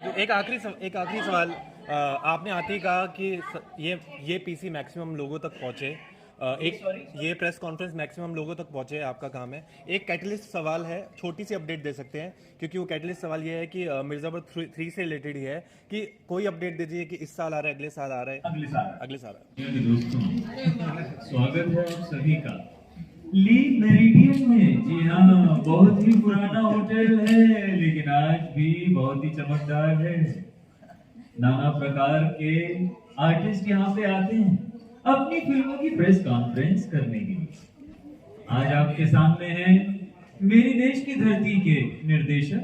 एक आखिरी सवाल। आपने आते ही कहा कि ये पीसी मैक्सिमम लोगों तक पहुंचे। ये प्रेस कॉन्फ्रेंस मैक्सिमम लोगों तक पहुंचे, आपका काम है। एक कैटलिस्ट सवाल है, छोटी सी अपडेट दे सकते हैं, क्योंकि वो कैटलिस्ट सवाल ये है कि मिर्जापुर 3 से रिलेटेड ही है कि कोई अपडेट दीजिए कि इस साल आ रहा है, अगले साल आ रहा है। अगले साल दोस्तों, स्वागत है आप सभी का ली मेरिडियन में। जी हाँ, बहुत ही पुराना होटल है, लेकिन आज भी बहुत ही चमकदार है। नाना प्रकार के आर्टिस्ट यहाँ पे आते हैं अपनी फिल्मों की प्रेस कॉन्फ्रेंस करने के लिए। आज आपके सामने हैं मेरी देश की धरती के निर्देशक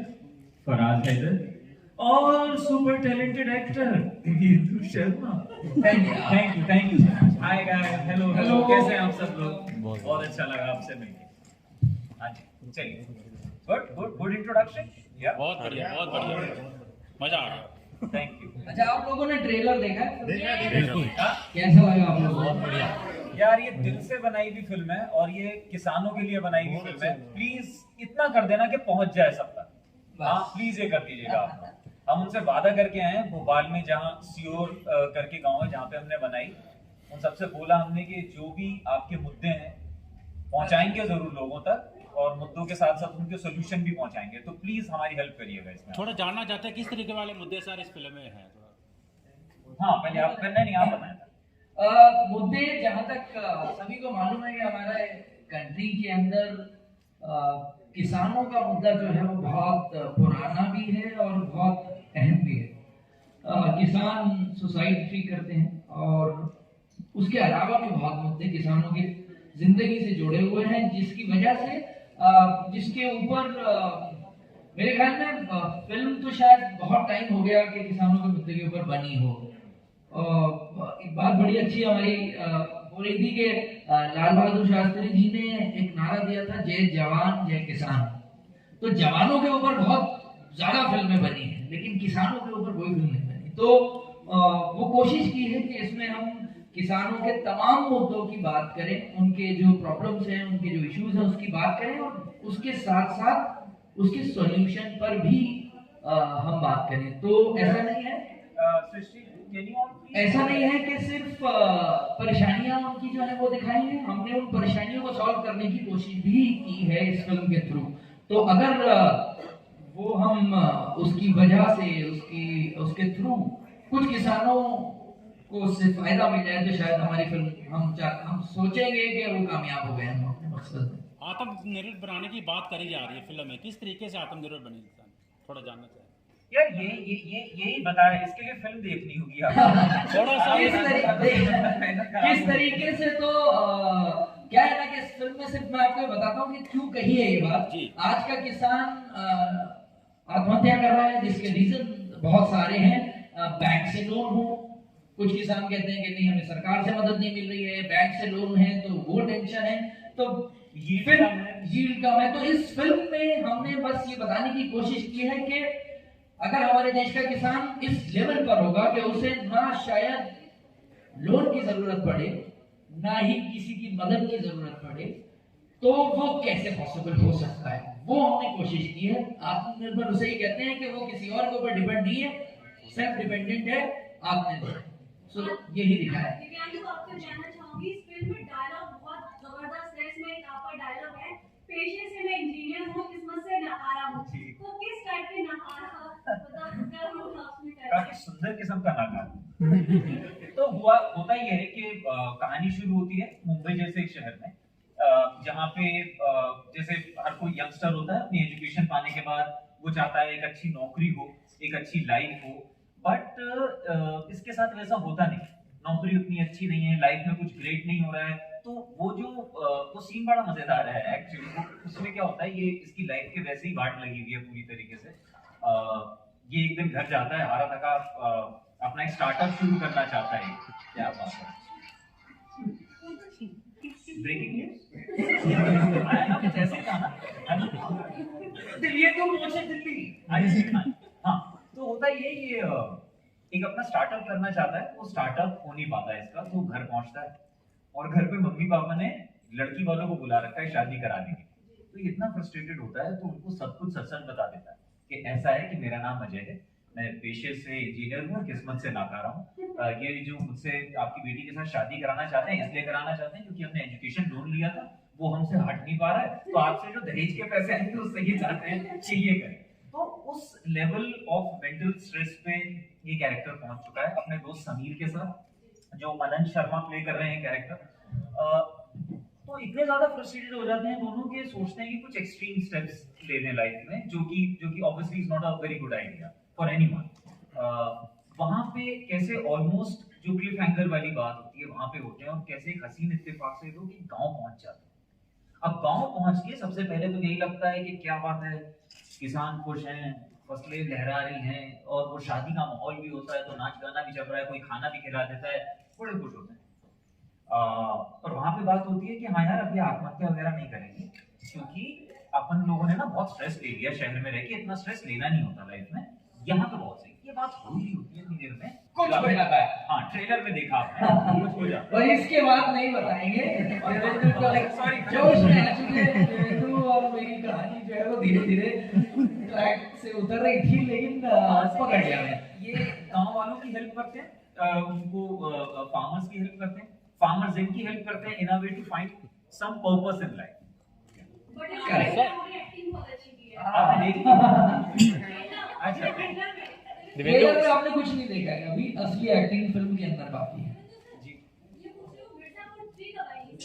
फराज हैदर और super talented actor Neetu Sharma. Thank you sir. Hi guys, hello hello, कैसे हैं आप सब लोग? बहुत अच्छा लगा आपसे मिलके। हाँ जी, चलिए। Good introduction. या बहुत बढ़िया, बहुत बढ़िया, मजा आ रहा। Thank you. अच्छा, आप लोगों ने ट्रेलर देखा है? बिल्कुल। कैसा लगा आप लोगों को? बहुत बढ़िया यार, ये दिल से बनाई हुई फिल्म है और ये किसानों के लिए बनाई हुई फिल्म है। प्लीज इतना कर देना कि पहुंच जाए सब तक। हाँ, प्लीज ये कर दीजिएगा आप। हम उनसे वादा करके आए हैं भोपाल में, जहाँ सियोर करके गांव है, जहाँ पे हमने बनाई। उन सबसे बोला हमने कि जो भी आपके मुद्दे हैं पहुंचाएंगे जरूर लोगों तक, और मुद्दों के साथ साथ उनके सोल्यूशन भी पहुंचाएंगे। तो प्लीज हमारी हेल्प करिएगा इसमें। थोड़ा जानना चाहते हैं किस तरीके वाले मुद्दे सर इस फिल्म में हैं थोड़ा। हाँ, पहले आप करना नहीं, आप बताएं। मुद्दे जहाँ तक सभी को मालूम है कि हमारे कंट्री के अंदर किसानों का मुद्दा जो है वो बहुत पुराना भी है और बहुत अहम भी है। किसान सुसाइड फ्री करते हैं और उसके अलावा भी बहुत मुद्दे किसानों की जिंदगी से जुड़े हुए हैं, जिसकी वजह से जिसके ऊपर मेरे ख्याल में फिल्म तो शायद बहुत टाइम हो गया कि किसानों के मुद्दे के ऊपर बनी हो। एक बात बड़ी अच्छी हमारी हो रही थी कि लाल बहादुर शास्त्री जी ने एक नारा दिया था, जय जवान जय किसान। तो जवानों के ऊपर बहुत ज्यादा फिल्में बनी हैं, लेकिन किसानों के ऊपर कोई फिल्म नहीं बनी। तो वो कोशिश की है कि इसमें हम किसानों के तमाम मुद्दों की बात करें, उनके जो प्रॉब्लम्स हैं, उनके जो इश्यूज हैं उसकी बात करें, और उसके साथ साथ उसके सॉल्यूशन पर भी हम बात करें। तो ऐसा नहीं है कि सिर्फ परेशानियां उनकी जो है वो दिखाई हैं, हमने उन परेशानियों को सॉल्व करने की कोशिश भी की है इस फिल्म के थ्रू। तो अगर वो हम उसकी वजह से उसके थ्रू कुछ किसानों को उससे फायदा मिल जाए, तो शायद हमारी फिल्म हम सोचेंगे कि वो कामयाब हो गए हम अपने मकसद में। आत्मनिर्भर बनाने की बात करी जा रही है फिल्म में, किस तरीके से आत्मनिर्भर बने इंसान, थोड़ा जानना चाहिए। यार, यही बता रहे, इसके लिए फिल्म देखनी होगी आपको। थोड़ा सा किस तरीके से, तो क्या है ना कि इस फिल्म में सिर्फ मैं आपको बताता हूँ कि क्यों कही है ये बात। आज का किसान आत्महत्या कर रहा है, जिसके रीजन बहुत सारे हैं। बैंक से लोन हो, कुछ किसान कहते हैं कि नहीं हमें सरकार से मदद नहीं मिल रही है, बैंक से लोन है तो वो टेंशन है, तो यील्ड कम है। तो इस फिल्म में हमने बस ये बताने की कोशिश की है कि अगर हमारे देश का किसान इस लेवल पर होगा कि उसे ना शायद लोन की जरूरत पड़े, ना ही किसी की मदद की जरूरत पड़े, तो वो कैसे पॉसिबल हो सकता है, वो हमने कोशिश की है। आत्मनिर्भर उसे ही कहते हैं कि वो किसी और के ऊपर डिपेंड नहीं है, सेल्फ डिपेंडेंट है, आत्मनिर्भर। सो यही दिखा है। आपको जानना चाहूंगी, इस फिल्म में डायलॉग बहुत जबरदस्त है। इसमें एक आपका डायलॉग है, पेशे से मैं इंजीनियर हूँ, किस्मत से नकारा हूँ। तो किस टाइप के नकारा, काफी सुंदर किस्म का नाकार। तो होता ही है कि कहानी शुरू होती है मुंबई जैसे एक शहर में, जहाँ पे जैसे हर कोई यंगस्टर होता है, अपनी एजुकेशन पाने के बाद वो चाहता है एक अच्छी नौकरी हो, एक अच्छी लाइफ हो। बट इसके साथ वैसा होता नहीं, नौकरी उतनी अच्छी नहीं है, लाइफ में कुछ ग्रेट नहीं हो रहा है। तो वो सीन बड़ा मजेदार है एक्चुअली। उसमें क्या होता है, ये इसकी लाइफ के वैसे ही वाट लगी हुई है पूरी तरीके से। ये एक दिन घर जाता है हारा थका, अपना एक स्टार्टअप शुरू करना चाहता है। क्या बात है, ब्रेकिंग न्यूज़ आया ना, कुछ ऐसे था ना, दिल्ली तो पहुंचे दिल्ली। हाँ, तो होता ये एक अपना स्टार्टअप करना चाहता है, वो स्टार्टअप हो नहीं पाता है इसका। तो घर पहुंचता है और घर पे मम्मी पापा ने लड़की वालों को बुला रखा है शादी कराने के। तो इतना फ्रस्ट्रेटेड होता है, तो उनको सब कुछ सच सच बता देता है कि ऐसा है कि मेरा नाम अजय है, मैं पेशे से इंजीनियर हूँ, किस्मत से नाकारा हूँ। ये जो मुझसे आपकी बेटी के साथ शादी कराना चाहते हैं, इसलिए कराना चाहते हैं क्योंकि हमने एजुकेशन लोन लिया था, वो हमसे हट नहीं पा रहा है, तो आपसे जो दहेज के पैसे आएंगे उससे ये चाहते हैं कि ये करें। तो उस लेवल ऑफ मेंटल स्ट्रेस पे ये कैरेक्टर पहुंच चुका है अपने दोस्त समीर के साथ, जो अनंत शर्मा प्ले कर रहे हैं कैरेक्टर। तो इतने ज्यादा फ्रस्ट्रेटेड हो जाते हैं दोनों के, सोचते हैं कि कुछ एक्सट्रीम स्टेप्स ले लें लाइफ में, जो कि obviously is not a very good idea for anyone. वहां पे कैसे ऑलमोस्ट जो क्लिफ हैंगर वाली बात होती है वहां पे होते हैं, और कैसे एक हसीन इत्तेफाक से लोग गांव पहुंच जाते हैं। अब गांव पहुंच के सबसे पहले तो यही लगता है कि क्या बात है, किसान खुश हैं, फसलें लहरा रही हैं, और वो शादी का माहौल भी होता है, तो नाच गाना भी चल रहा है, कोई खाना भी खिला देता है, बड़े खुश होते हैं। और वहां पे बात होती है कि हाँ यार अभी आत्महत्या वगैरह नहीं करेंगे, क्योंकि अपन लोगों ने ना बहुत स्ट्रेस ले लिया शहर में रह के, इतना स्ट्रेस लेना नहीं होता लाइफ में, यहाँ पे बहुत सही। ये बात हो रही होती है इतनी देर में, कुछ हो जाता है। हाँ, ट्रेलर में देखा आपने, कुछ हो जाता है। और इसके बाद नहीं बताएंगे, देवेंद्र को Sorry, जोश में आ चुके हैं। देवेंद्र और मेरी कहानी जो है वो धीरे धीरे ट्रैक से उतर रही थी, लेकिन पकड़ लिया मैं। ये गांव वालों की हेल्प करते हैं, उनको फार्मर्स की हेल्प करते हैं, फार्मर्स इनकी हेल्प करते हैं in a way to find some purpose in life. But acting बहुत अच्छी की है। आपने देखी? अच्छा। ट्रेलर में आपने कुछ नहीं देखा है अभी, असली एक्टिंग फिल्म के अंदर बाकी है। जी, ये पूछ रही हूँ मिर्जापुर 3 कब आएगी?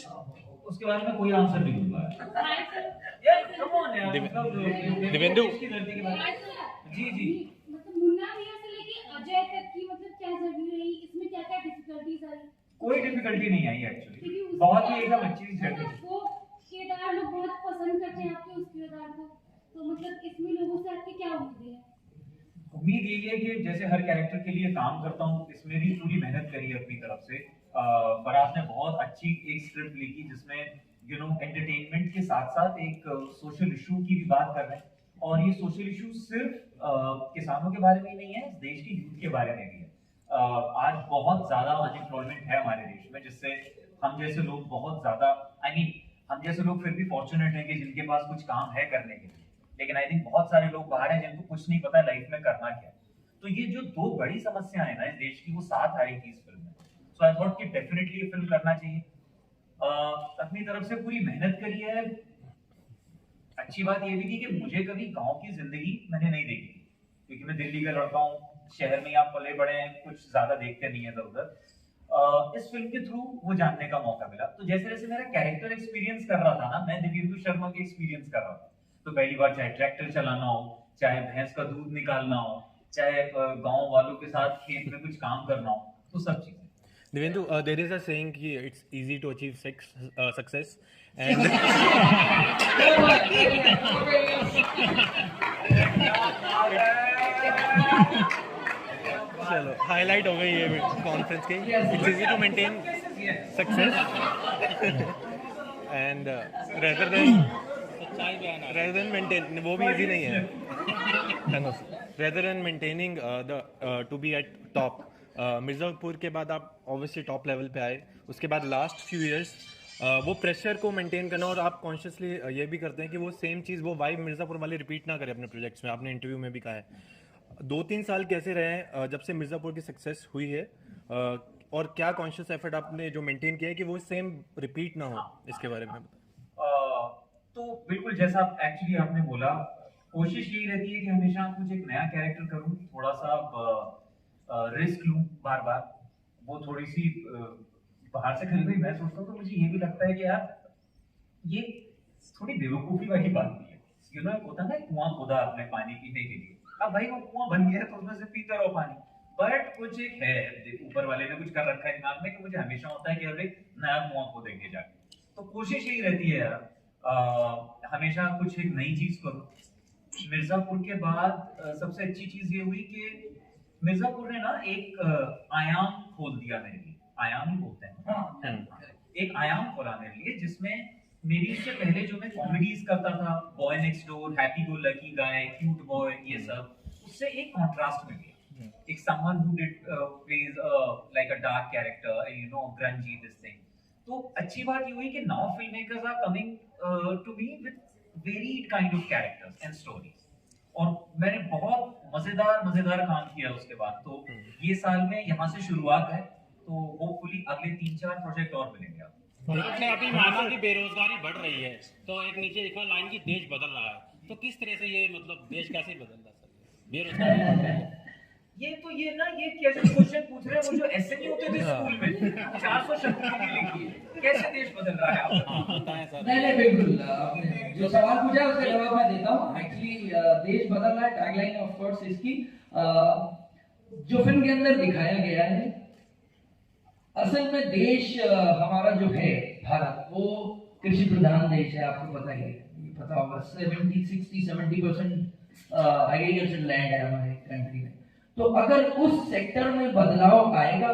उसके बारे में कोई आंसर नहीं दूंगा यार, कम ऑन यार, मतलब देवेंदु। इसकी धरती के बारे में। जी जी, मतलब मुन्ना भैया से लेके अजय तक की मतलब क्या जर्नी रही, इसमें क्या क्या डिफिकल्टीज आई? कोई डिफिकल्टी नहीं आई एक्चुअली, क्योंकि उसके बहुत ही बाद एकदम अच्छी जर्नी। मतलब वो केदार लोग बहुत पसंद करते हैं आपके उस किरदार को, तो मतलब इसमें लोगों से आपकी क्या उम्मीद है? उम्मीद यही है कि जैसे हर कैरेक्टर के लिए काम करता हूँ, इसमें भी पूरी मेहनत करी है अपनी तरफ से। फराज ने बहुत अच्छी एक स्क्रिप्ट लिखी जिसमें एंटरटेनमेंट के साथ साथ एक सोशल इशू की भी बात कर रहे हैं, और ये सोशल इशू सिर्फ किसानों के बारे में ही नहीं है, इस देश की यूथ के बारे में भी है। आज बहुत ज्यादा अनएम्प्लॉयमेंट है हमारे देश में, जिससे हम जैसे लोग बहुत ज्यादा, हम जैसे लोग फिर भी फॉर्चुनेट हैं कि जिनके पास कुछ काम है करने के लिए, लेकिन आई थिंक बहुत सारे लोग बाहर हैं जिनको कुछ नहीं पता लाइफ में करना क्या है। तो ये जो दो बड़ी समस्याएं हैं ना इस देश की, वो साथ आ रही थी इस फिल्म में। सो आई थॉट कि डेफिनेटली ये फिल्म करना चाहिए। अपनी तरफ से पूरी मेहनत करी है। अच्छी बात ये भी थी कि मुझे कभी गांव की जिंदगी मैंने नहीं देखी थी, क्योंकि मैं दिल्ली का लड़का हूँ, शहर में आप पले बड़े हैं, कुछ ज्यादा देखते नहीं है इधर उधर। इस फिल्म के थ्रू वो जानने का मौका मिला। तो जैसे जैसे मेरा कैरेक्टर एक्सपीरियंस कर रहा था ना, मैं देवेंद्र शर्मा के एक्सपीरियंस कर रहा था, तो पहली बार चाहे ट्रैक्टर चलाना हो, चाहे भैंस का दूध निकालना हो, चाहे गांव वालों के साथ खेत में कुछ काम करना हो, तो सब चीजें। Devendu, there is a saying कि it's easy to achieve success and चलो हाईलाइट हो गई ये कॉन्फ्रेंस की। It's easy to maintain success and rather than maintain, वो भी easy नहीं है। rather than maintaining to be at top, Mirzapur के बाद आप ऑब्वियसली टॉप लेवल पे आए, उसके बाद लास्ट फ्यू इयर्स वो प्रेशर को मेंटेन करना, और आप कॉन्शियसली ये भी करते हैं कि वो सेम चीज़, वो वाइब मिर्ज़ापुर वाले रिपीट ना करें अपने प्रोजेक्ट्स में। आपने इंटरव्यू में भी कहा है। 2-3 साल कैसे रहे हैं जब से मिर्ज़ापुर की सक्सेस हुई है, और क्या कॉन्शियस एफर्ट आपने जो मेंटेन किया है कि वो सेम रिपीट ना हो, इसके बारे में बताएं। तो बिल्कुल जैसा एक्चुअली आपने बोला, कोशिश यही रहती है कि हमेशा कुछ एक नया कैरेक्टर करूं, थोड़ा सा रिस्क लूं बार बार। वो थोड़ी सी बाहर से खरीद मैं सोचता हूँ, तो मुझे ये भी लगता है कि यार ये थोड़ी बेवकूफ़ी वाली बात भी है। होता है ना, कुआं खोदा आपने पानी पीने के लिए, अब भाई वो कुआं बन गया है तो उसमें से पीते रहो पानी, बट कुछ एक है, ऊपर वाले ने कुछ कर रखा है दिमाग में कि मुझे हमेशा होता है कि अरे नया कुआं खोदेंगे जाके। तो कोशिश यही रहती है यार, हमेशा कुछ एक नई चीज करो। मिर्जापुर के बाद सबसे अच्छी चीज ये हुई कि मिर्जापुर ने ना एक आयाम खोल दिया मेरे लिए। आयाम ही बोलते हैं, एक आयाम खोला मेरे लिए, जिसमें मेरी इससे पहले जो मैं कॉमेडीज करता था, boy next door, happy go lucky guy, cute boy, ये सब, उससे एक कॉन्ट्रास्ट मिल गया। एक someone who did plays like a dark character, grungy this thing. तो अच्छी बात ये हुई कि now film makers are coming to me with varied kind of characters and stories. और मैंने बहुत मजेदार काम किया उसके बाद। तो ये साल में यहाँ से शुरुआत है, तो होपफुली अगले 3-4 प्रोजेक्ट और मिलेंगे आपको। आपने अभी माना कि बेरोजगारी बढ़ रही है, तो एक नीचे लिखा लाइन की देश बदल रहा है, तो किस तरह से ये मतलब देश कैसे बदल रहा है सर? बेरोजगारी बढ़ रही है। ये कैसे क्वेश्चन पूछ रहे हैं? वो जो ऐसे नहीं होते थे स्कूल में 400 शब्द की लिखी है, कैसे देश बदल रहा है आप बताएं सर। नहीं बिल्कुल, आपने जो सवाल पूछा है उसका जवाब मैं देता हूँ। एक्चुअली देश बदल रहा है, टैगलाइन ऑफ कोर्स इसकी जो फिल्म के अंदर दिखाया गया है, असल में देश हमारा जो है भारत, वो कृषि प्रधान देश है, आपको पता ही है, पता होगा 70% एग्रीकल्चर लैंड है हमारे कंट्री में। तो अगर उस सेक्टर में बदलाव आएगा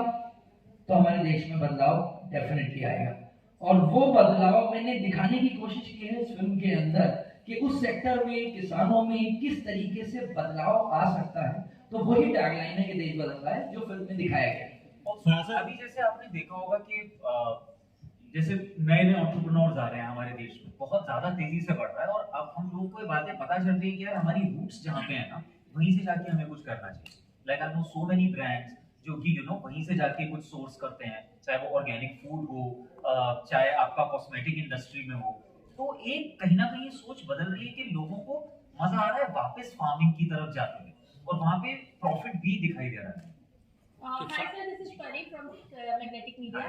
तो हमारे देश में बदलाव डेफिनेटली आएगा, और वो बदलाव मैंने दिखाने की कोशिश की है इस फिल्म के अंदर कि उस सेक्टर में किसानों में किस तरीके से बदलाव आ सकता है। तो वही टैगलाइन है कि देश बदल रहा है जो फिल्म में दिखाया गया है। और अभी जैसे आपने देखा होगा कि जैसे नए एंटरप्रेन्योर्स आ रहे हैं हमारे देश में, बहुत ज्यादा तेजी से बढ़ रहा है, और अब हम लोगों को ये बातें पता चल रही है कि यार हमारी रूट्स जहाँ पे है ना, वहीं से जाके हमें कुछ करना चाहिए। Like I know so many brands जो कि वहीं से जाके कुछ सोर्स करते हैं, चाहे वो ऑर्गेनिक फूड हो, चाहे आपका कॉस्मेटिक इंडस्ट्री में हो। तो एक कहीं ना कहीं सोच बदल रही है कि लोगों को मजा आ रहा है वापस फार्मिंग की तरफ जाते हैं, और वहाँ पे प्रॉफिट भी दिखाई दे रहा है। Hi sir, this is Pari from Magnetic Media.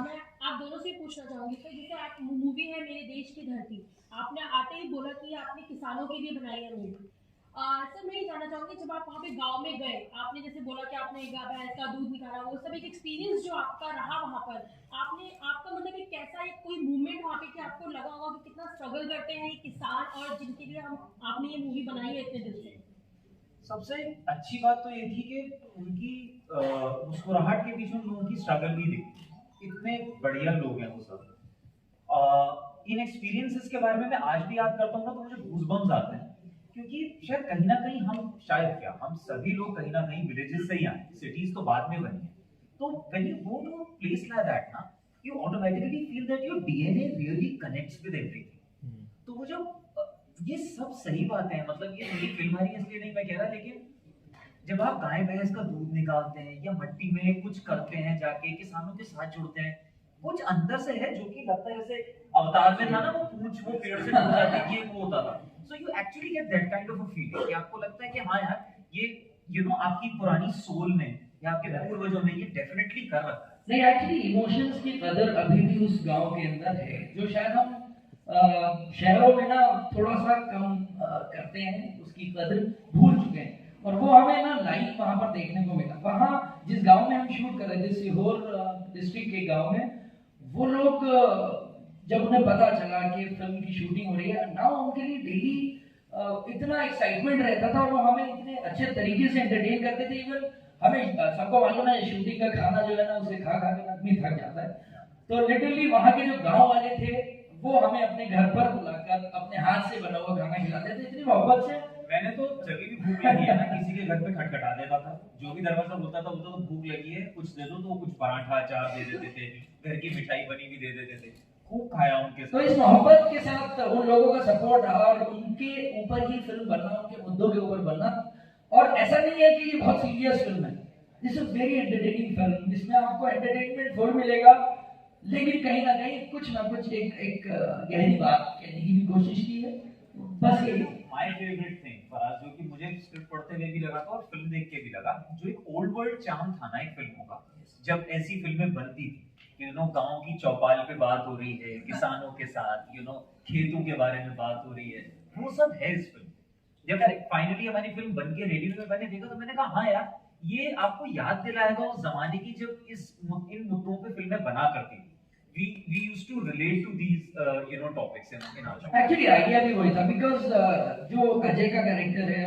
मैं आप दोनों से पूछना चाहूंगी सर, जैसे आप मूवी है मेरे देश की धरती, आपने आते ही बोला कि आपने किसानों के लिए बनाई है मूवी। सर मैं ये जानना चाहूंगी, जब आप वहाँ पे गांव में गए, आपने जैसे बोला कि आपने भैंस का दूध निकाला, वो सब एक एक्सपीरियंस जो आपका रहा वहाँ पर, आपका मतलब एक कैसा एक कोई मूवमेंट वहाँ पे कि आपको लगा होगा कि कितना स्ट्रगल करते हैं ये किसान और जिनके लिए आपने ये मूवी बनाई है इतने दिन से। सबसे अच्छी बात तो ये थी कि उनकी मुस्कुराहट के पीछे उन लोगों की स्ट्रगल भी दिखी। इतने बढ़िया लोग हैं वो सब। इन एक्सपीरियंसेस के बारे में मैं आज भी याद करता हूँ ना, तो मुझे गूज़बम्स आते हैं, क्योंकि शायद कहीं ना कहीं हम सभी लोग कहीं ना कहीं विलेजेस से ही आए, सिटीज तो बाद में बनी है। तो when you go to a place like that ना, you automatically feel that your DNA really connects with everything. तो वो जो ये सब सही बातें हैं, मतलब ये मेरी फिल्म है इसलिए नहीं मैं कह रहा, लेकिन जब आप गाय भैंस का दूध निकालते हैं या मिट्टी में कुछ करते हैं, जाके किसानों के साथ जुड़ते हैं, कुछ अंदर से है जो कि लगता है जैसे अवतार में था ना, वो पूंछ वो पेड़ से टूट जाती है, ये वो होता था। So you actually get that kind of a feeling कि आपको लगता है कि हाँ यार, ये आपकी पुरानी सोल ने या आपके पूर्वजों ने ये डेफिनेटली कर रखा है। नहीं, एक्चुअली इमोशंस की कदर अभी भी उस गांव के अंदर है, जो शायद हम शहरों में ना थोड़ा सा कम करते हैं, उसकी कदर भूल चुके हैं। और वो हमें ना लाइव वहां पर देखने को मिला। वहां जिस गांव में हम शूट कर रहे थे, सीहोर डिस्ट्रिक्ट के गांव में, वो लोग जब उन्हें पता चला कि फिल्म की शूटिंग हो रही है ना, उनके लिए डेली इतना एक्साइटमेंट रहता था, और वो हमें इतने अच्छे तरीके से एंटरटेन करते थे। इवन हमें सबको मालूम है शूटिंग का खाना जो है ना, उसे खा खा के आदमी थक जाता है। तो लिटरली वहाँ के जो गांव वाले थे, वो हमें अपने घर पर बुलाकर अपने हाथ से बना हुआ खाना खिलाते थे, इतनी मोहब्बत से। मैंने तो जब भी भूख लगी है ना, किसी के घर पे खटखटा देता था, जो भी दरवाजा बोलता था वो तो भूख लगी है कुछ दे दो, तो कुछ पराठा अचार दे देते थे, घर की मिठाई बनी भी दे देते थे। खूब खाया उनके साथ। तो इस मोहब्बत के साथ उन लोगों का सपोर्ट रहा, और उनके ऊपर ही फिल्म बनना, उनके मुद्दों के ऊपर बनना। और ऐसा नहीं है कि ये बहुत सीरियस फिल्म है, this is very entertaining film, जिसमें आपको एंटरटेनमेंट फुल मिलेगा, लेकिन कहीं ना कहीं कुछ ना कुछ एक गहरी बात कहने की भी कोशिश की है। बस ये माय फेवरेट थिंग फराज, जो कि मुझे स्क्रिप्ट पढ़ते हुए भी लगा था और फिल्म देख के भी लगा, जो एक ओल्ड वर्ल्ड चार्म था ना एक फिल्मों का, जब ऐसी फिल्में बनती थी, गांव की चौपाल पे बात हो रही है, किसानों के साथ खेतों के बारे में बात हो रही है, वो सब है इस फिल्म। जब फाइनली हमारी फिल्म बन के रेडी में मैंने देखा, तो मैंने कहा हाँ यार, ये आपको याद दिलाएगा उस जमाने की जब इन मुद्दों पे फिल्में बना करती थी। We used to relate to these topics in our show. Actually idea भी वही था, बिकॉज जो अजय का कैरेक्टर है,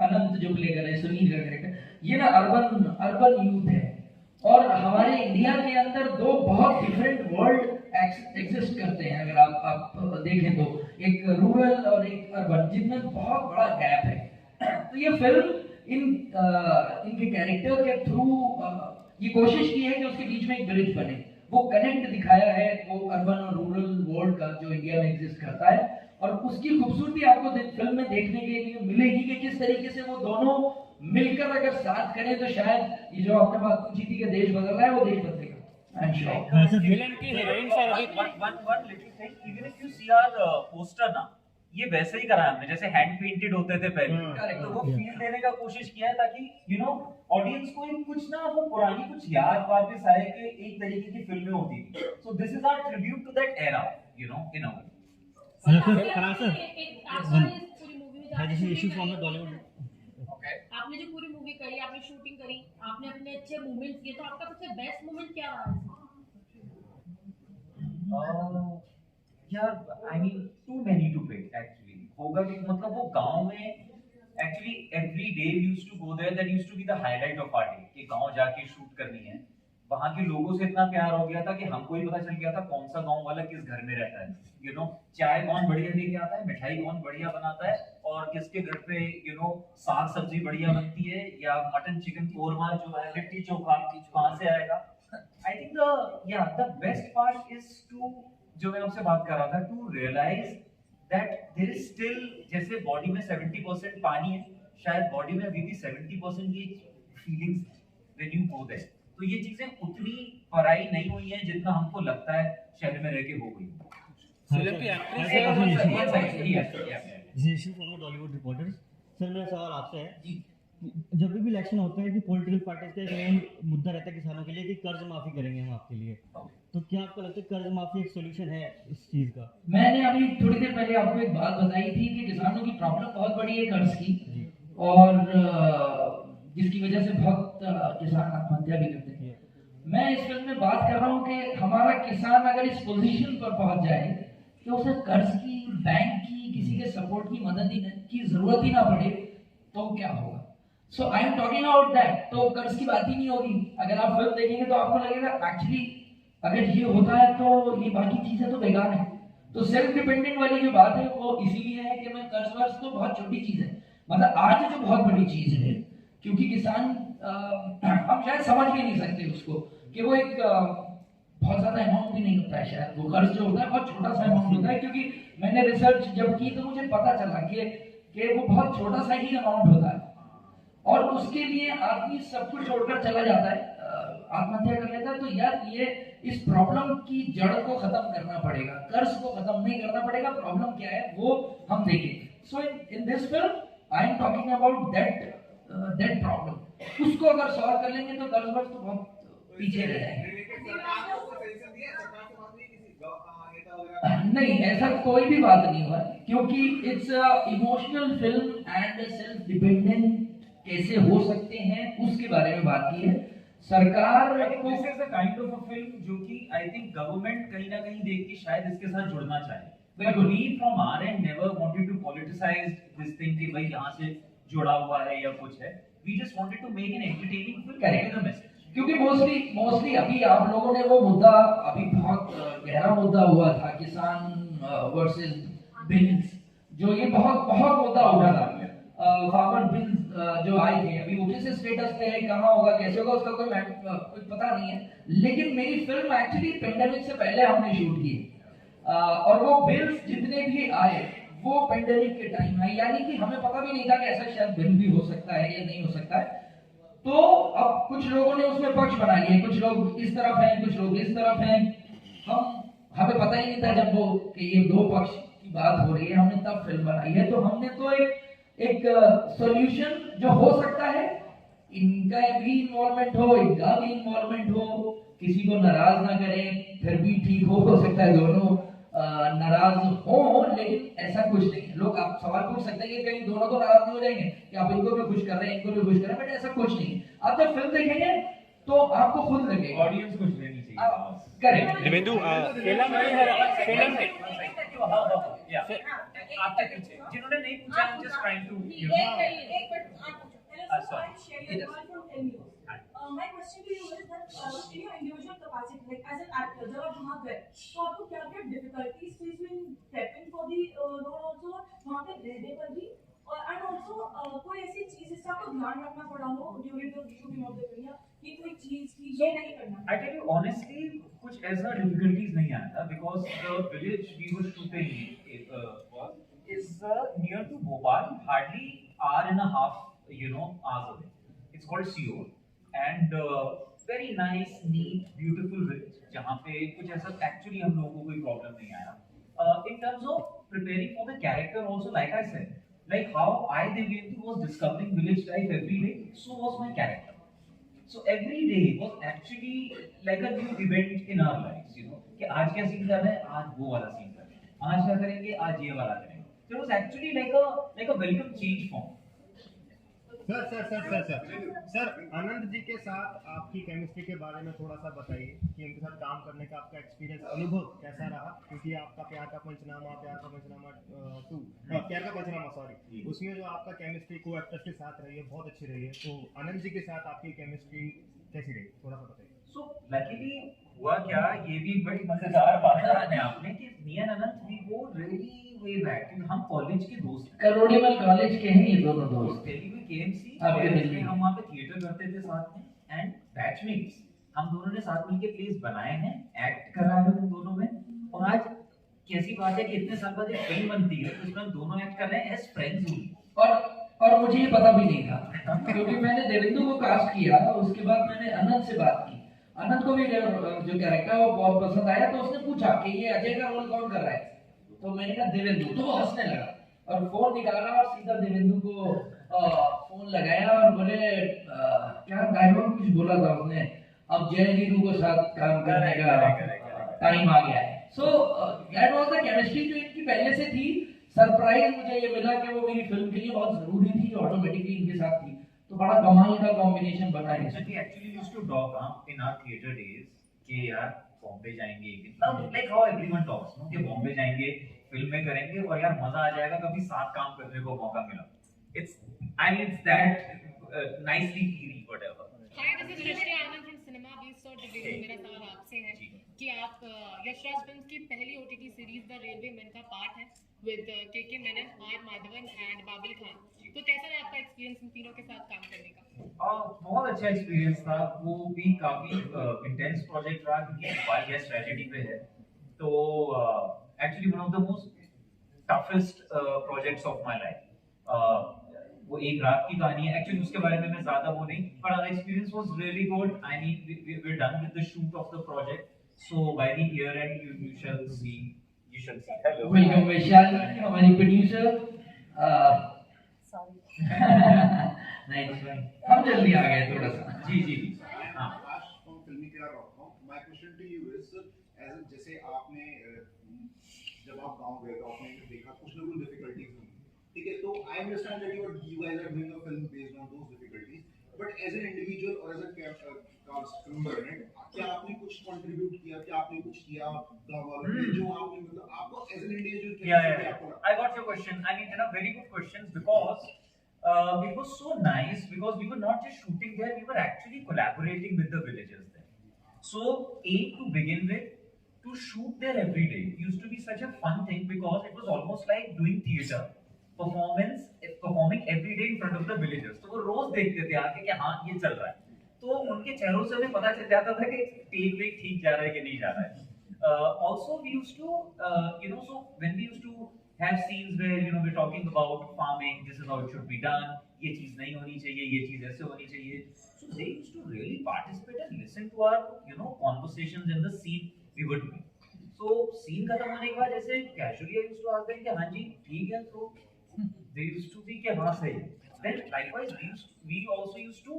अनंत जो प्ले कर रहे हैं, सुनील का कैरेक्टर, ये ना अर्बन यूथ है, और हमारे इंडिया के अंदर दो बहुत डिफरेंट वर्ल्ड एग्जिस्ट करते हैं। अगर आप देखें तो एक रूरल और एक अर्बन, जिनमें बहुत बड़ा गैप है। तो ये फिल्म इनके कैरेक्टर के थ्रू ये कोशिश की है कि उसके बीच में एक ब्रिज बने, वो कनेक्ट दिखाया है, वो अर्बन और रूरल वर्ल्ड का जो इंडिया में एग्जिस्ट करता है, और उसकी खूबसूरती आपको फिल्म में देखने के लिए मिलेगी कि किस तरीके से वो दोनों मिलकर अगर साथ करें तो शायद ये जो आपने बात पूछी थी कि देश बदल रहा है वो देश बदलेगा। आई एम श्योर। फिल्म की हीरोइन सर अभी one little thing, even if you see our poster ना, ये वैसे ही करा है हमने जैसे हैंड पेंटेड होते थे पहले, तो वो फील देने का कोशिश किया है ताकि यू नो ऑडियंस को एक कुछ ना वो पुरानी कुछ याद वापस आए कि एक तरीके की फिल्में होती थी। So this is our tribute to that era, you know, in a way. आपने जो पूरी मूवी करी, आपने शूटिंग करी, आपने अपने अच्छे मोमेंट्स किए, तो आपका सबसे बेस्ट मोमेंट क्या रहा है? यार I mean too many to pick actually. होगा कि मतलब वो गांव में actually every day we used to go there, that used to be the highlight of our day कि गांव जाके शूट करनी है। वहां के लोगों से इतना प्यार हो गया था कि हमको ही पता चल गया था कौन सा गांव वाला किस घर में रहता है, यू नो, चाय कौन बढ़िया लेके आता है, मिठाई कौन बढ़िया बनाता है, और किसके घर पे यू नो साग सब्जी बढ़िया बनती है, या मटन चिकन कोरमा जो है, लिट्टी चोखा कहां से आएगा। I think the best part is to, जो मैं आपसे बात कर रहा था, to realize that there is still, जैसे बॉडी में 70% पानी है, शायद बॉडी में अभी भी 70% ये feelings when you go there. तो ये चीजें उतनी पराई नहीं हुई हैं जितना हमको लगता है शहर में रह के हो गई। फिल्म की actress issue from Bollywood reporters. Sir मेरा सवाल आपसे है कि जब भी इलेक्शन होता है कि पॉलिटिकल पार्टीज का एक मेन मुद्दा रहता है किसानों के लिए कि कर्ज माफी करेंगे हम आपके लिए, तो क्या आपको लगता है कर्ज माफी एक सोल्यूशन है इस चीज का? मैंने अभी थोड़ी देर पहले आपको एक बात बताई थी कि किसानों की प्रॉब्लम बहुत बड़ी है कर्ज की, और जिसकी वजह से बहुत किसान आत्महत्या भी करते हैं। मैं इस फिल्म में बात कर रहा हूँ कि हमारा किसान अगर इस पोजीशन पर पहुंच जाए कि उसे कर्ज की, बैंक की, किसी के सपोर्ट की, मदद की जरूरत ही ना पड़े, तो क्या होगा। So I am talking about that. तो कर्ज की बात ही नहीं होगी। अगर आप फिल्म देखेंगे तो आपको लगेगा एक्चुअली अगर ये होता है तो ये बाकी चीजें तो बेकार है। तो सेल्फ डिपेंडेंट वाली जो बात है वो इसीलिए है कि मैं कर्ज वर्ज तो बहुत छोटी चीज है, मतलब आज जो बहुत बड़ी चीज है, क्योंकि किसान हम शायद समझ भी नहीं सकते उसको कि वो एक बहुत ज्यादा अमाउंट भी नहीं होता है, शायद वो कर्ज जो होता है बहुत छोटा सा अमाउंट होता है। क्योंकि मैंने रिसर्च जब की तो मुझे पता चला कि वो बहुत छोटा सा ही अमाउंट होता है, और उसके लिए आदमी सब कुछ छोड़कर चला जाता है, आत्महत्या कर लेता है। तो यार ये इस प्रॉब्लम की जड़ को खत्म करना पड़ेगा, कर्ज को खत्म नहीं करना पड़ेगा। प्रॉब्लम क्या है वो हम देखें। So in this film I am talking about that problem. उसको अगर सॉल्व कर लेंगे तो कर्ज वर्ज तो बहुत पीछे रह जाएंगे। नहीं, ऐसा कोई भी बात नहीं हुआ, क्योंकि it's emotional film and self dependent कैसे हो सकते हैं उसके बारे में बात की है सरकार को। This is a kind of a film जो कि आई थिंक गवर्नमेंट कहीं ना कहीं देख के शायद इसके साथ जुड़ना चाहे। But we from our end never wanted to politicize this thing कि भाई यहाँ से जुड़ा हुआ है या कुछ है। We just wanted to make an entertaining film with a message. क्योंकि मोस्टली अभी आप लोगों ने वो मुद्दा, अभी बहुत गहरा मुद्दा हुआ था किसान वर्सेस बिल्स, जो ये बहुत मुद्दा उठा था। फार्मर बिल्स जो आए थे, अभी वो किस स्टेटस पे है, कहाँ होगा, कैसे होगा, उसका कोई पता नहीं है। लेकिन मेरी फिल्म एक्चुअली पेंडेमिक से पहले हमने शूट की, और वो बिल्स जितने भी आए वो पेंडेमिक के टाइम आए, यानी कि हमें पता भी नहीं था कि ऐसा शायद बिल भी हो सकता है या नहीं हो सकता है। तो अब कुछ लोगों ने उसमें पक्ष बना लिए, कुछ लोग इस तरफ हैं, कुछ लोग इस तरफ हैं। हमें पता ही नहीं था जब वो कि ये दो पक्ष की बात हो रही है, हमने तब फिल्म बनाई है। तो हमने तो एक सॉल्यूशन जो हो सकता है, इनका भी इन्वॉल्वमेंट हो, इनका भी इन्वॉल्वमेंट हो, किसी को नाराज ना करें, फिर भी ठीक हो सकता है दोनों नाराज हो, लेकिन ऐसा कुछ नहीं है। लोग आप सवाल पूछ सकते हैं कि कहीं दोनों तो नाराज नहीं हो जाएंगे कि आप इनको भी खुश कर रहे हैं, इनको भी खुश कर रहे हैं, बट ऐसा कुछ नहीं। आप जब फिल्म देखेंगे तो आपको खुद लगेगा, ऑडियंस कुछ लेनी चाहिए। करेक्ट। देवेंदु जिन्होंने नहीं पूछा, I'm just trying to you know. My question to you is that in your individual capacity, like as an actor, जब आप वहाँ गए तो आपको क्या-क्या difficulties faced when prepping for the role also, वहाँ पे रहने पर भी, और and also कोई ऐसी चीज़ जिसका आपको ध्यान रखना पड़ा हो during the shooting of the film, कि कोई चीज़ की ये नहीं करना। I tell you honestly, कुछ ऐसा difficulties नहीं आया था because the village we were shooting was near to Bhopal, hardly hour and a half, hours away. It's called Seoul, and very nice, neat, beautiful village. जहाँ पे कुछ ऐसा actually हम लोगों को कोई problem नहीं आया. In terms of preparing for the character, also like I said, like how I Devyendu was discovering village life every day, so was my character. So every day was actually like a new event in our lives, कि आज क्या scene कर रहे हैं, आज वो वाला scene कर रहे हैं, आज क्या करेंगे, आज ये वाला करेंगे. So it was actually like a welcome change form. Sir Anand ji के साथ आपकी केमिस्ट्री के बारे में थोड़ा सा बताइए कि उनके साथ काम करने का आपका एक्सपीरियंस, अनुभव कैसा रहा, क्योंकि आपका प्यार का पंचनामा 2 प्यार का पंचनामा सॉरी, उसमें जो आपका केमिस्ट्री को एक्टर्स के साथ रही है बहुत अच्छी रही है, तो आनंद जी के साथ आपकी केमिस्ट्री कैसी रही, थोड़ा सा बताइए. So luckily हुआ क्या, ये भी बड़ी मजेदार बात है आपने कि me and Anant we go really way back, क्योंकि हम कॉलेज के दोस्त हैं. करोड़ीमल कॉलेज के हैं ये दोनों दोस्त. दिल्ली में KMC आपके दिल्ली हम वहाँ पे थिएटर करते थे साथ में, एंड बैचमेट्स हम दोनों ने साथ मिलके प्लेस बनाए हैं, एक्ट करा है उन दोनों में. और आज कैसी बात है कि इतने साल बाद एक फिल्म बनती है तो उसमें हम दोनों एक्ट कर रहे हैं एज फ्रेंड्स ओनली. और मुझे ये पता भी नहीं था क्योंकि मैंने देवेंदु को कास्ट किया, उसके बाद मैंने अनंत से बात की. अनंत को भी जो कैरेक्टर है वो बहुत पसंद आया, तो उसने पूछा कि ये अजय का रोल कौन कर रहा है, तो मैंने कहा देवेंदु, तो वो हंसने लगा और फोन निकाला और सीधा देवेंदु को फोन लगाया और बोले क्या डायलॉग कुछ बोला था उसने, अब जय नीरू के साथ काम करने का टाइम आ गया है. So that was the chemistry जो इनकी पहले से थी. सरप्राइज मुझे ये मिला कि वो मेरी फिल्म के लिए बहुत जरूरी थी, ऑटोमेटिकली इनके साथ थी, तो बड़ा कमाल का कॉम्बिनेशन बना है. We actually used to talk in our theater days कि यार बॉम्बे जाएंगे, कितना like how everyone talks, कि बॉम्बे जाएंगे, फिल्में करेंगे और यार मजा आ जाएगा, कभी साथ काम करने को मौका मिला. It's that nicely eerie whatever. Hi, this is Shrishti Anand from Cinema Beast और डिबेट मेरा सवाल आपसे है कि आप यशराज फिल्म की पहली OTT series the railway man का पार्ट है विद के मेनन, आर माधवन एंड बाबिल खान. तो कैसा रहा आपका एक्सपीरियंस इन तीनों के साथ काम करने का? बहुत अच्छा एक्सपीरियंस था. वो भी काफी इंटेंस प्रोजेक्ट रहा क्योंकि वाइल्ड गेस्ट ट्रेजेडी पे है, तो actually one of the most toughest projects of my life. वो एक रात की कहानी है एक्चुअली, उसके बारे में मैं ज्यादा वो नहीं, but our experience was really good. I mean we're done with the shoot of the project, so by the year end you shall see. Hello, welcome Vaishali हमारी प्रोड्यूसर. नाइस, हम जल्दी आ गए थोड़ा सा. जी. हाँ, फिल्मी के रहा. My question to you is, जैसे आपने जब आप गांव गए तो आपने देखा कुछ ना कुछ डिफिकल्टीज होंगी, ठीक है, तो I understand that you guys are doing a film based on those difficulties, but as an individual or as a cast member, क्या आपने कुछ contribute किया, क्या आपने कुछ किया गांव वालों के लिए जो आपने मतलब आपको as an individual Yeah. I got your question. I mean, very good questions because it was so nice because we were not just shooting there, we were actually collaborating with the villagers there. So, to begin with, to shoot there every day used to be such a fun thing because it was almost like doing theatre. performing every day in front of the villagers. तो वो रोज देखते थे आके कि हाँ ये चल रहा है, तो उनके चेहरों से हमें पता चल जाता था कि टेक वेक ठीक जा रहा है कि नहीं जा रहा है. Also we used to so when we used to have scenes where we're talking about farming, this is how it should be done, ये चीज नहीं होनी चाहिए, ये चीज ऐसे होनी चाहिए, so they used to really participate and listen to our conversations in the scene we were doing. So scene खत्म होने के बाद जैसे casually I used to ask them कि हाँ जी ठीक है, तो they used to be कि हाँ सही है. Then likewise we also used to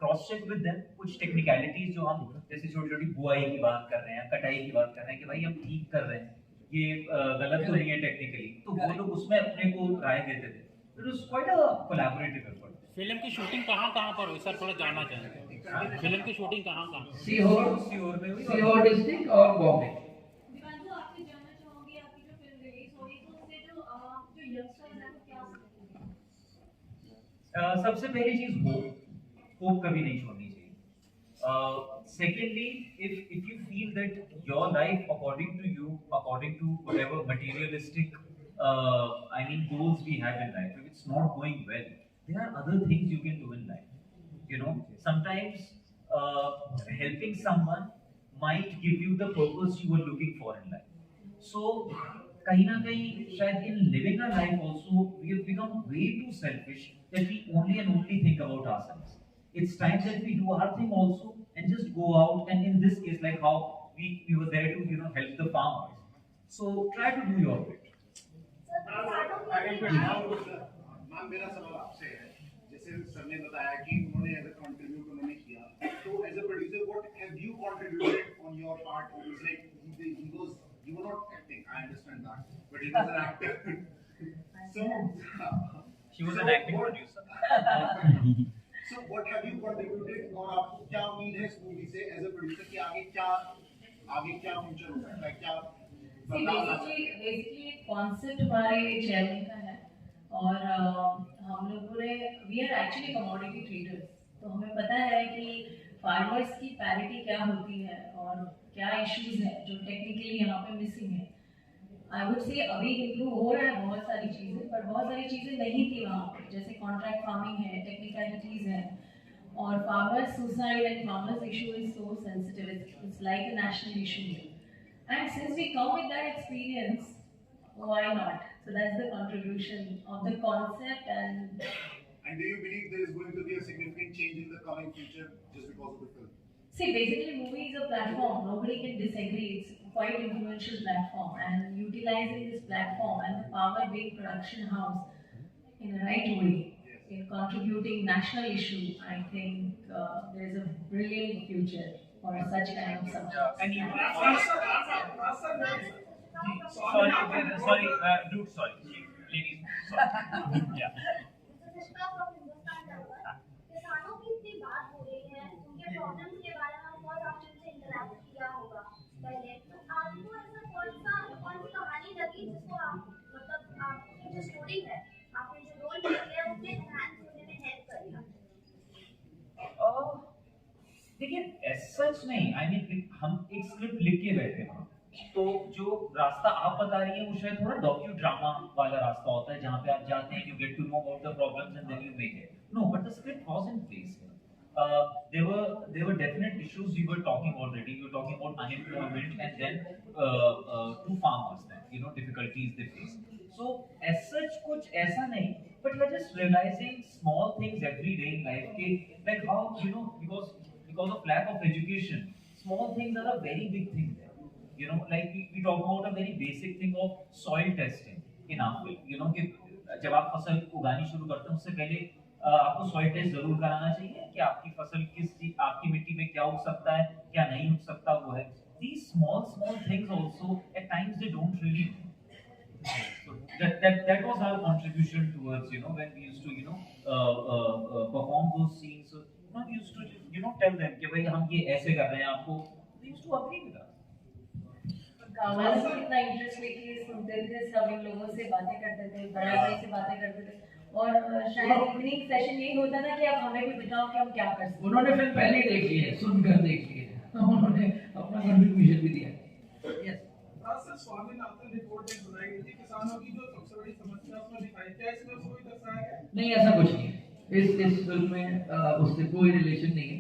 cross check with them कुछ technicalities जो हम जैसे छोटी-छोटी बुआई की बात कर रहे हैं, कटाई की बात कर रहे हैं कि भाई हम ठीक कर रहे हैं, ये गलत तो नहीं है टेक्निकली, तो वो लोग उसमें अपने को राय देते थे. It was quite a collaborative effort. Film की शूटिंग कहाँ पर हुई सर, थोड़ा जानना चाहेंगे. फिल्म की शूटिंग कहाँ? सीहोर में हुई, सीहोर डिस्ट्रिक्ट और बॉम्बे. दिवांजो, आपसे जानना चाहूंगी आपकी जो फिल्म रिलीज हो रही है तो उससे जो यंगस्टर्स हैं वो क्या सीखेंगे? सबसे पहली चीज होप कभी नहीं छोड़नी चाहिए. Secondly, if you feel that your life according to whatever materialistic goals we have in life, if it's not going well, there are other things you can do in life. Sometimes helping someone might give you the purpose you were looking for in life. So कहीं ना कहीं शायद in living our life also we have become way too selfish that we only and only think about ourselves. It's time that we do our thing also and just go out, and in this case like how we were there to help the farmers. So try to do your bit. Ma'am मेरा सवाल आपसे है, जैसे sir ने बताया कि उन्होंने as a contribute उन्होंने किया, तो as a producer what have you contributed on your part? It's like he was, you were not acting, I understand that, but he was an actor. So She was an acting producer. so what have you contributed, और आपको क्या उम्मीद है इस movie से as a producer कि आगे क्या फ्यूचर हो सकता है, क्या बेसिकली कॉन्सेप्ट हमारे चैनल का है और हम लोगों ने we are actually commodity traders, तो हमें पता है कि फार्मर्स की पैरिटी क्या होती है और क्या इश्यूज है जो टेक्निकली यहाँ पे मिसिंग है. आई वुड से अभी इम्प्रूव हो रहा है बहुत सारी चीज़ें, पर बहुत सारी चीज़ें नहीं थी वहाँ पे, जैसे कॉन्ट्रैक्ट फार्मिंग है, टेक्निकलिटीज़ है, और farmers suicide and farmers issue is so sensitive, it's like a national issue. And since we come with that experience, why not? So that's the contribution of the concept. And do you believe there is going to be a significant change in the coming future just because of the film? See, basically movie is a platform. Nobody can disagree. It's quite influential platform, and utilizing this platform and the power being production house in the right way, in contributing national issue, I think there is a brilliant future for such kind of subjects. And sorry, dude, sorry, ladies, sorry. Yeah. किसानों की इतनी बात हो रही है, उनके problems के बारे में बहुत ऑप्शन से इंटरैक्ट किया होगा पहले, तो आपको ऐसा कौन सी कहानी लगी जिसको आप मतलब आपकी जो स्टोरी है, आपने जो रोल प्ले किया है उसमें एनहांस होने में हेल्प करेगा? देखिए सच नहीं, आई मीन हम एक स्क्रिप्ट लिख के गए थे वहाँ, तो जो रास्ता आप बता रही हैं वो शायद थोड़ा डॉक्यू ड्रामा वाला रास्ता होता है जहाँ पे आप जाते हैं, you get to know about the problems and then you make it. No, but the script was in place. There were definite issues we were talking already. We were talking about unemployment and then to farmers, then difficulties they face. So as such कुछ ऐसा नहीं, but we're just realizing small things every day in life के, like how because of lack of education, small things are a very big thing there. Like we talk about a very basic thing of soil testing in our field. कि जब आप फसल उगानी शुरू करते हैं उससे पहले आपको सॉइल टेस्ट जरूर कराना चाहिए कि आपकी फसल आपकी मिट्टी में क्या उग सकता है, क्या नहीं उग सकता, वो है. These small things also at times they don't really know. So that was our contribution towards when we used to perform those scenes. So we used to tell them कि भाई हम ये ऐसे कर रहे हैं, आपको they used to agree with us. गाँव से कितना इंटरेस्ट लेके सुनते थे, सब इन लोगों से बातें करते थे, बड़ा भाई से बातें करते थे, और शायद इवनिंग सेशन यही होता था कि आप हमें भी बताओ कि हम क्या कर सकते हैं. उन्होंने फिल्म पहले ही देख ली है, सुनकर देख ली है, उन्होंने अपना कंट्रीब्यूशन भी दिया. यस सर, स्वामीनाथन रिपोर्ट एक बनाई गई थी किसानों की जो सबसे बड़ी समस्या उसमें दिखाई, क्या इसमें कोई दर्शाया है? नहीं, ऐसा कुछ नहीं है इस फिल्म में, उससे कोई रिलेशन नहीं है,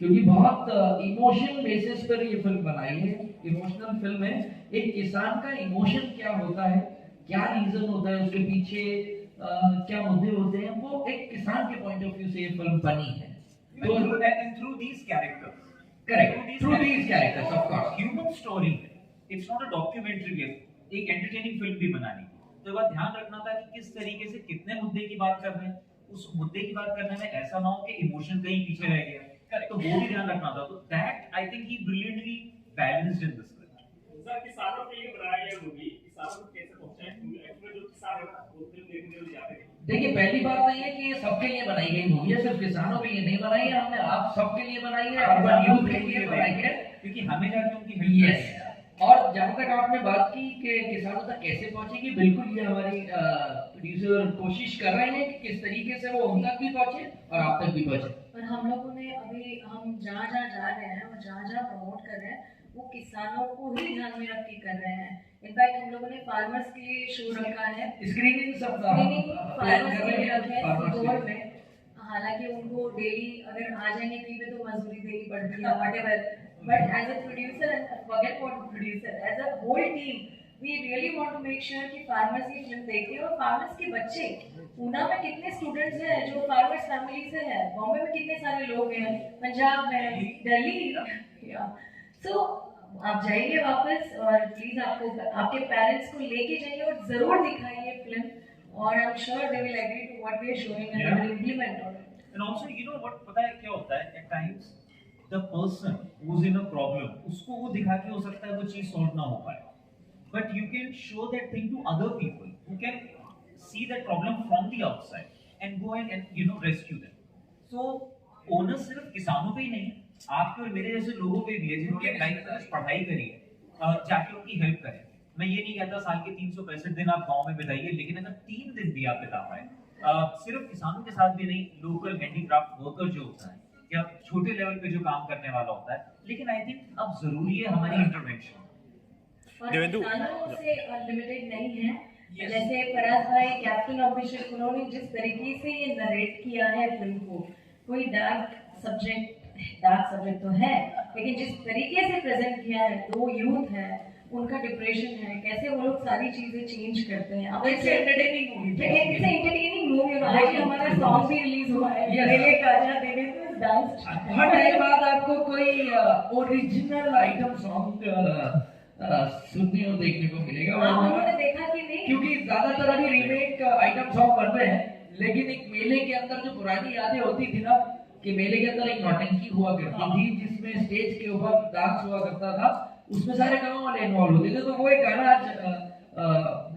क्योंकि बहुत इमोशन बेसिस पर ये फिल्म बनाई है. इमोशनल फिल्म है. एक किसान का इमोशन क्या होता है, क्या रीजन होता है उसके पीछे, क्या मुद्दे होते हैं, वो एक किसान के पॉइंट ऑफ व्यू से ये फिल्म बनी है. तो and through these characters, correct, through these characters, of course, human story है. It's not a documentary. एक entertaining फिल्म भी बनानी. तो एक बात ध्यान रखना था कि किस तरीके से कितने मुद्दे की बात कर रहे हैं, उस मुद्दे की बात करने में ऐसा ना हो कि इमोशन कहीं पीछे रह गया. तो वो भी ध्यान रखना था. तो that I think he brilliantly balanced in this film. Sir, किसानों के लिए बनाया गया मूवी, किसानों को कैसे पहुंचाएं? एक्चुअली जो किसान है ना, वो फिल्म देखने के लिए जाते हैं. देखिए, पहली बात तो ये कि ये सबके लिए बनाई गई मूवी है, सिर्फ किसानों के लिए नहीं बनाई है हमने, आप सबके लिए बनाई है, अर्बन यूथ के लिए बनाई है, क्योंकि हमें जाके उनकी हेल्प. यस. और जहाँ तक आपने बात की कि किसानों तक कैसे पहुंचेगी, बिल्कुल ये हमारी प्रोड्यूसर कोशिश कर रहे हैं कि किस तरीके से वो हम तक भी पहुंचे और आप तक भी पहुंचे. और हम लोगों ने अभी हम जहाँ जहाँ जा रहे हैं और जहाँ जहाँ प्रमोट कर रहे हैं वो किसानों को ही ध्यान में रख के कर रहे हैं. इनफैक्ट हम लोगों ने फार्मर्स के लिए शो रखा है, स्क्रीनिंग सब फार्मर्स के लिए रखा है इंदौर में. हालांकि उनको डेली अगर आ जाएंगे कहीं पे तो मजदूरी देनी पड़ती है, whatever, but as a producer, forget about producer, as a whole team we really want to make sure कि फार्मर्स ये फिल्म देखें और फार्मर्स के बच्चे, पूना में कितने स्टूडेंट्स हैं जो फार्मर्स फैमिली से हैं, बॉम्बे में कितने सारे लोग हैं, पंजाब में, दिल्ली, सो आप जाइए वापस और प्लीज आपको आपके पेरेंट्स को लेके जाइए और जरूर दिखाइए फिल्म, और I am sure they will agree to what we are showing and they will implement on it. And also you know what, पता है क्या होता है, at times the person who is in a problem, उसको वो दिखा के हो सकता है वो चीज सॉल्व ना हो पाए, but you can show that thing to other people who can see that problem from the outside and go and you know rescue them. So owner सिर्फ किसानों पे ही नहीं, आपके और मेरे जैसे लोगों पे भी है जिन्होंने लाइफ में पढ़ाई करी है, जाके उनकी हेल्प करें। मैं ये नहीं कहता साल के 365 दिन आप गांव में बिताइए, लेकिन अगर 3 दिन भी आप बिता पाए, सिर्फ किसानों के साथ भी नहीं, लोकल हैंडीक्राफ्ट वर्कर जो होता है या छोटे लेवल पे जो काम करने वाला होता है, लेकिन आई थिंक अब जरूरी है हमारी इंटरवेंशन। देवेंदु किसानों से लिमिटेड नहीं है, जैसे फराज भाई कैप्टन ऑफ द शिप, उन्होंने जिस तरीके से ये नरेट किया है फिल्म को, कोई डार्क सब्जेक्ट तो है, लेकिन जिस तरीके से प्रेजेंट किया है, 2 यूथ है, उनका डिप्रेशन है, कैसे वो लोग सारी चीजें चेंज करते हैं। अब इट्स एंटरटेनिंग मूवी, और आज हमारा सॉन्ग भी रिलीज हुआ है, मेले काजा देने तो डांस हर टाइम बाद आपको कोई ओरिजिनल आइटम सॉन्ग सुनने और देखने को मिलेगा। उन्होंने देखा कि नहीं, क्योंकि ज्यादातर अभी रीमेक आइटम सॉन्ग बन रहे हैं, लेकिन एक मेले के अंदर जो पुरानी यादें होती थी ना, कि मेले के अंदर एक नौटंकी हुआ करती थी जिसमें स्टेज के ऊपर डांस हुआ करता था, उसमें सारे गाँव वाले इन्वॉल्व होते थे, तो वो एक गाना आज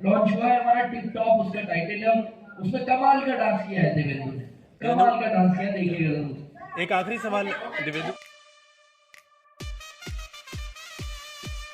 लॉन्च हुआ है हमारा टिप टॉप, उसका टाइटल है, उसमें कमाल का डांस किया है देवेंदु ने, कमाल का डांस किया, देखिएगा जरूर। एक आखिरी सवाल देवेंदु।